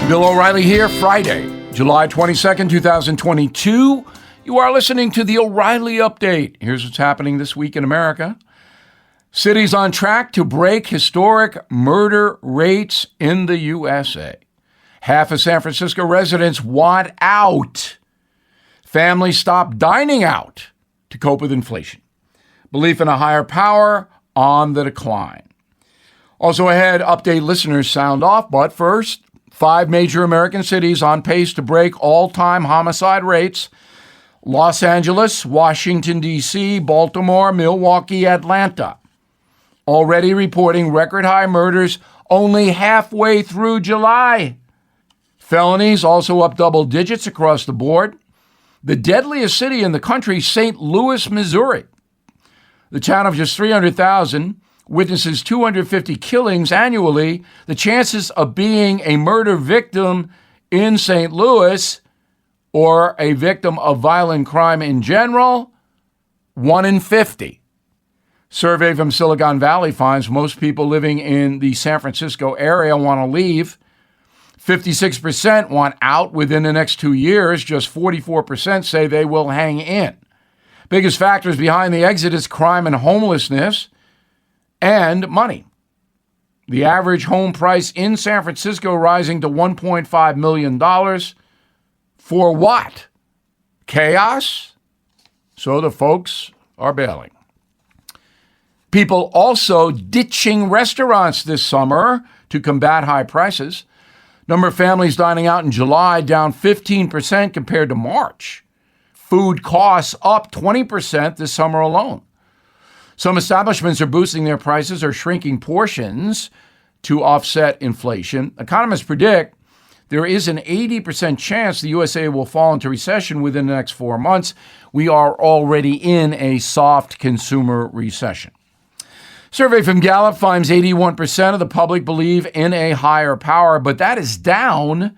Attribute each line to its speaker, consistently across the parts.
Speaker 1: Bill O'Reilly here, Friday, July 22nd, 2022. You are listening to the O'Reilly Update. Here's what's happening this week in America. Cities on track to break historic murder rates in the USA. Half of San Francisco residents want out. Families stop dining out to cope with inflation. Belief in a higher power on the decline. Also ahead, update listeners sound off, but first, 5 major American cities on pace to break all-time homicide rates. Los Angeles, Washington, D.C., Baltimore, Milwaukee, Atlanta. Already reporting record-high murders only halfway through July. Felonies also up double digits across the board. The deadliest city in the country, St. Louis, Missouri. The town of just 300,000 witnesses 250 killings annually. The chances of being a murder victim in St. Louis or a victim of violent crime in general, 1 in 50. Survey from Silicon Valley finds most people living in the San Francisco area want to leave. 56% want out within the next 2 years. Just 44% say they will hang in. Biggest factors behind the exit is crime and homelessness and money. The average home price in San Francisco rising to $1.5 million. For what? Chaos? So the folks are bailing. People also ditching restaurants this summer to combat high prices. Number of families dining out in July down 15% compared to March. Food costs up 20% this summer alone. Some establishments are boosting their prices or shrinking portions to offset inflation. Economists predict there is an 80% chance the USA will fall into recession within the next 4 months. We are already in a soft consumer recession. Survey from Gallup finds 81% of the public believe in a higher power, but that is down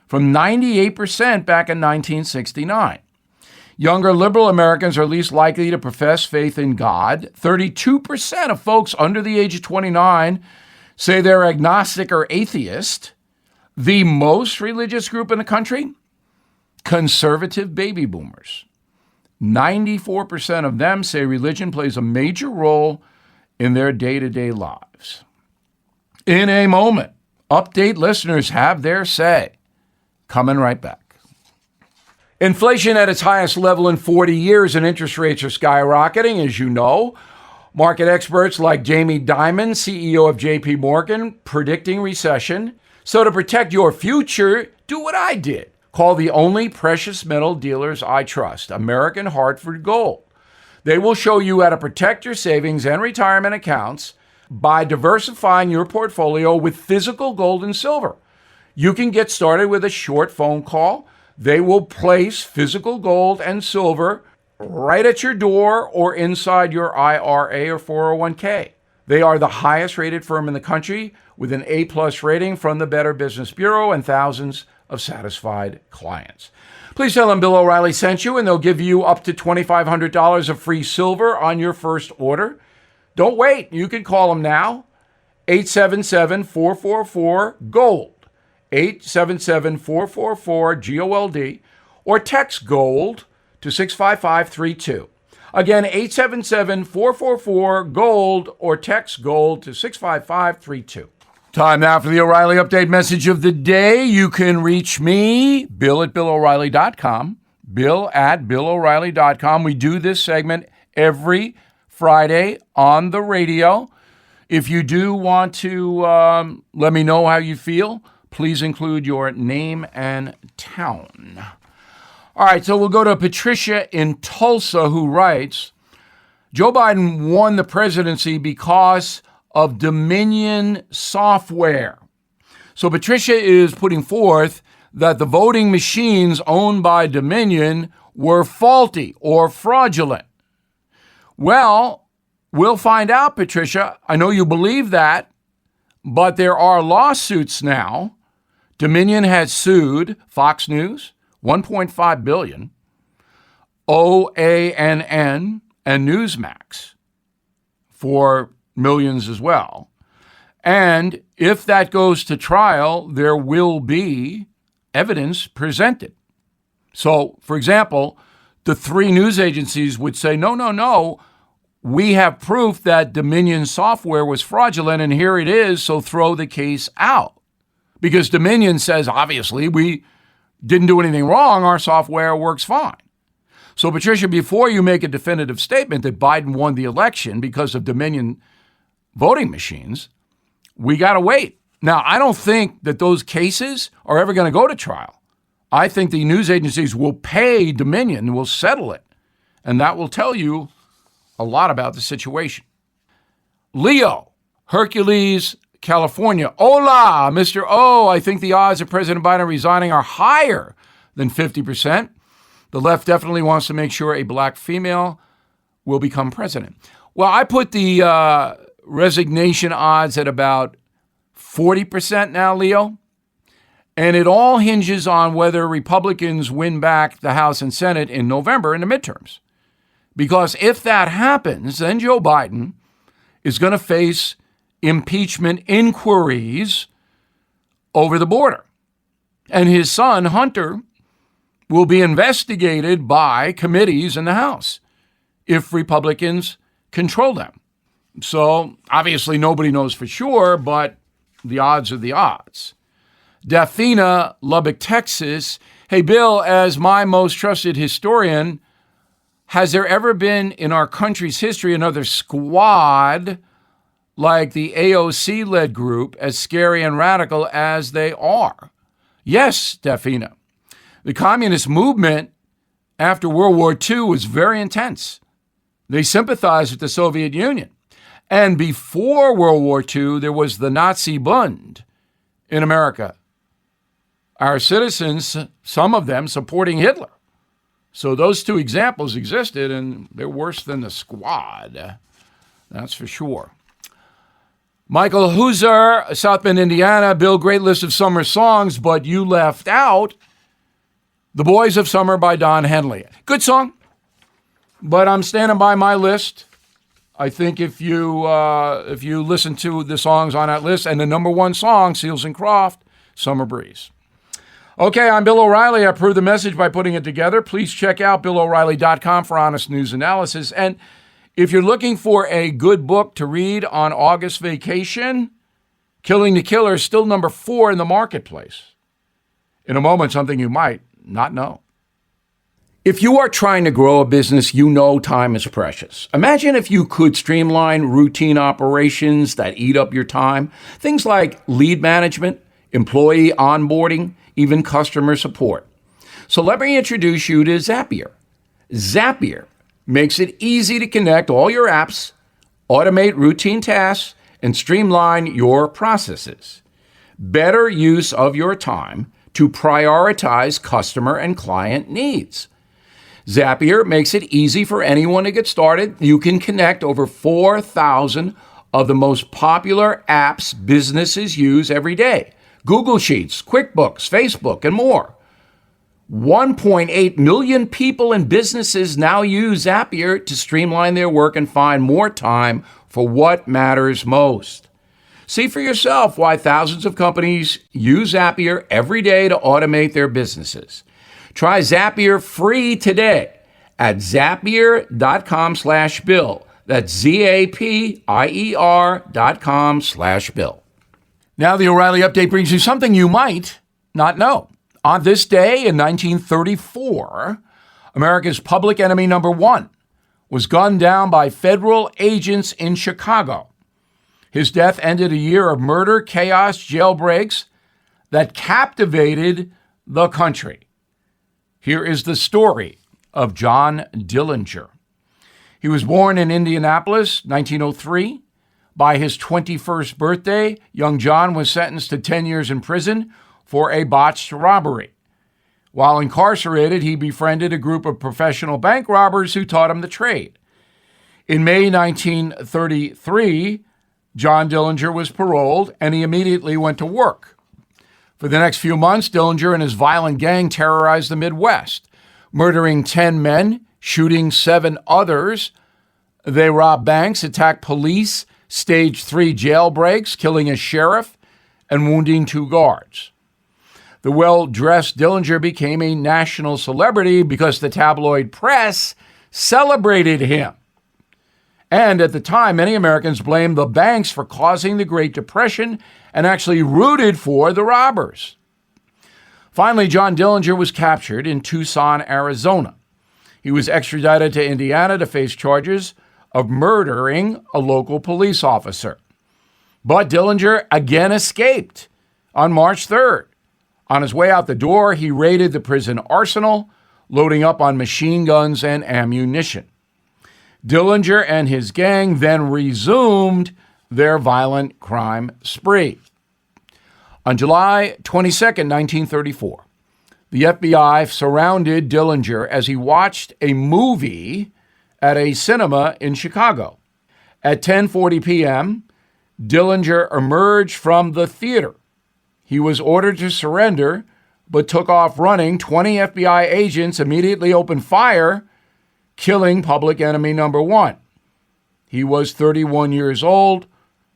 Speaker 1: from 98% back in 1969. Younger liberal Americans are least likely to profess faith in God. 32% of folks under the age of 29 say they're agnostic or atheist. The most religious group in the country? Conservative baby boomers. 94% of them say religion plays a major role in their day-to-day lives. In a moment, update listeners have their say. Coming right back. Inflation at its highest level in 40 years and interest rates are skyrocketing, as you know. Market experts like Jamie Dimon, CEO of J.P. Morgan, predicting recession. So to protect your future, do what I did. Call the only precious metal dealers I trust, American Hartford Gold. They will show you how to protect your savings and retirement accounts by diversifying your portfolio with physical gold and silver. You can get started with a short phone call. They will place physical gold and silver right at your door or inside your IRA or 401k. They are the highest rated firm in the country with an A+ rating from the Better Business Bureau and thousands of satisfied clients. Please tell them Bill O'Reilly sent you and they'll give you up to $2,500 of free silver on your first order. Don't wait. You can call them now. 877-444-GOLD. 877-444-GOLD, or text GOLD to 65532. Again, 877-444-GOLD, or text GOLD to 65532. Time now for the O'Reilly Update message of the day. You can reach me, Bill at BillO'Reilly.com, Bill at BillO'Reilly.com. We do this segment every Friday on the radio. If you do want to let me know how you feel, please include your name and town. All right, so we'll go to Patricia in Tulsa, who writes, Joe Biden won the presidency because of Dominion software. So Patricia is putting forth that the voting machines owned by Dominion were faulty or fraudulent. Well, we'll find out, Patricia. I know you believe that, but there are lawsuits now. Dominion has sued Fox News, $1.5 billion, OANN, and Newsmax for millions as well. And if that goes to trial, there will be evidence presented. So, for example, the three news agencies would say, no, we have proof that Dominion software was fraudulent, and here it is, so throw the case out. Because Dominion says, obviously, we didn't do anything wrong, our software works fine. So, Patricia, before you make a definitive statement that Biden won the election because of Dominion voting machines, we got to wait. Now, I don't think that those cases are ever going to go to trial. I think the news agencies will pay Dominion, will settle it, and that will tell you a lot about the situation. Leo, Hercules, California. Hola, Mr. O. I think the odds of President Biden resigning are higher than 50%. The left definitely wants to make sure a black female will become president. Well, I put the resignation odds at about 40% now, Leo. And it all hinges on whether Republicans win back the House and Senate in November in the midterms. Because if that happens, then Joe Biden is going to face impeachment inquiries over the border. And his son, Hunter, will be investigated by committees in the House if Republicans control them. So obviously nobody knows for sure, but the odds are the odds. Daphina, Lubbock, Texas. Hey, Bill, as my most trusted historian, has there ever been in our country's history another squad like the AOC-led group, as scary and radical as they are? Yes, Daphina. The communist movement after World War II was very intense. They sympathized with the Soviet Union. And before World War II, there was the Nazi Bund in America. Our citizens, some of them supporting Hitler. So those two examples existed, and they're worse than the squad. That's for sure. Michael Hooser, South Bend, Indiana. Bill, great list of summer songs, but you left out The Boys of Summer by Don Henley. Good song, but I'm standing by my list. I think if you listen to the songs on that list, and the number one song, Seals and Croft, Summer Breeze. Okay, I'm Bill O'Reilly. I approve the message by putting it together. Please check out BillO'Reilly.com for honest news analysis. And if you're looking for a good book to read on August vacation, Killing the Killer is still number 4 in the marketplace. In a moment, something you might not know. If you are trying to grow a business, you know time is precious. Imagine if you could streamline routine operations that eat up your time. Things like lead management, employee onboarding, even customer support. So let me introduce you to Zapier. Zapier makes it easy to connect all your apps, automate routine tasks, and streamline your processes. Better use of your time to prioritize customer and client needs. Zapier makes it easy for anyone to get started. You can connect over 4,000 of the most popular apps businesses use every day. Google Sheets, QuickBooks, Facebook, and more. 1.8 million people and businesses now use Zapier to streamline their work and find more time for what matters most. See for yourself why thousands of companies use Zapier every day to automate their businesses. Try Zapier free today at Zapier.com/Bill. That's Zapier.com/Bill. Now the O'Reilly Update brings you something you might not know. On this day in 1934, America's public enemy number 1 was gunned down by federal agents in Chicago. His death ended a year of murder, chaos, jailbreaks that captivated the country. Here is the story of John Dillinger. He was born in Indianapolis, 1903. By his 21st birthday, young John was sentenced to 10 years in prison for a botched robbery. While incarcerated, he befriended a group of professional bank robbers who taught him the trade. In May 1933, John Dillinger was paroled, and he immediately went to work. For the next few months, Dillinger and his violent gang terrorized the Midwest, murdering 10 men, shooting 7 others. They robbed banks, attacked police, staged 3 jailbreaks, killing a sheriff and wounding 2 guards. The well-dressed Dillinger became a national celebrity because the tabloid press celebrated him. And at the time, many Americans blamed the banks for causing the Great Depression and actually rooted for the robbers. Finally, John Dillinger was captured in Tucson, Arizona. He was extradited to Indiana to face charges of murdering a local police officer. But Dillinger again escaped on March 3rd. On his way out the door, he raided the prison arsenal, loading up on machine guns and ammunition. Dillinger and his gang then resumed their violent crime spree. On July 22, 1934, the FBI surrounded Dillinger as he watched a movie at a cinema in Chicago. At 10:40 p.m., Dillinger emerged from the theater. He was ordered to surrender, but took off running. 20 FBI agents immediately opened fire, killing public enemy number 1. He was 31 years old.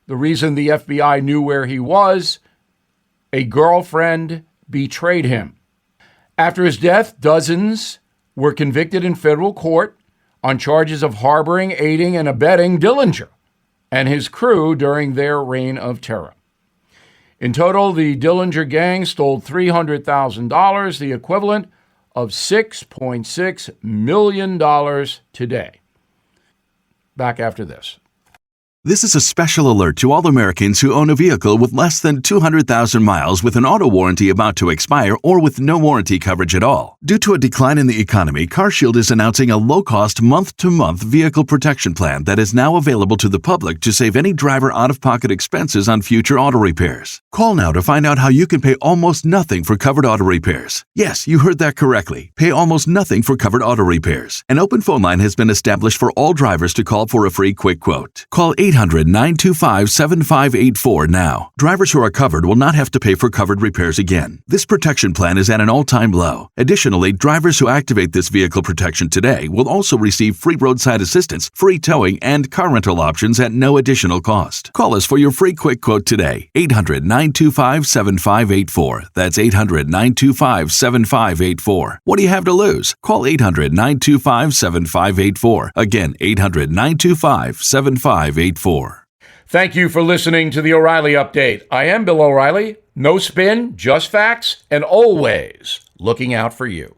Speaker 1: The reason the FBI knew where he was, a girlfriend betrayed him. After his death, dozens were convicted in federal court on charges of harboring, aiding, and abetting Dillinger and his crew during their reign of terror. In total, the Dillinger gang stole $300,000, the equivalent of $6.6 million today. Back after this.
Speaker 2: This is a special alert to all Americans who own a vehicle with less than 200,000 miles with an auto warranty about to expire or with no warranty coverage at all. Due to a decline in the economy, CarShield is announcing a low-cost month-to-month vehicle protection plan that is now available to the public to save any driver out-of-pocket expenses on future auto repairs. Call now to find out how you can pay almost nothing for covered auto repairs. Yes, you heard that correctly. Pay almost nothing for covered auto repairs. An open phone line has been established for all drivers to call for a free quick quote. Call 800-925-7584 now. Drivers who are covered will not have to pay for covered repairs again. This protection plan is at an all-time low. Additionally, drivers who activate this vehicle protection today will also receive free roadside assistance, free towing, and car rental options at no additional cost. Call us for your free quick quote today. 800-925-7584. That's 800-925-7584. What do you have to lose? Call 800-925-7584. Again, 800-925-7584.
Speaker 1: Thank you for listening to the O'Reilly Update. I am Bill O'Reilly. No spin, just facts, and always looking out for you.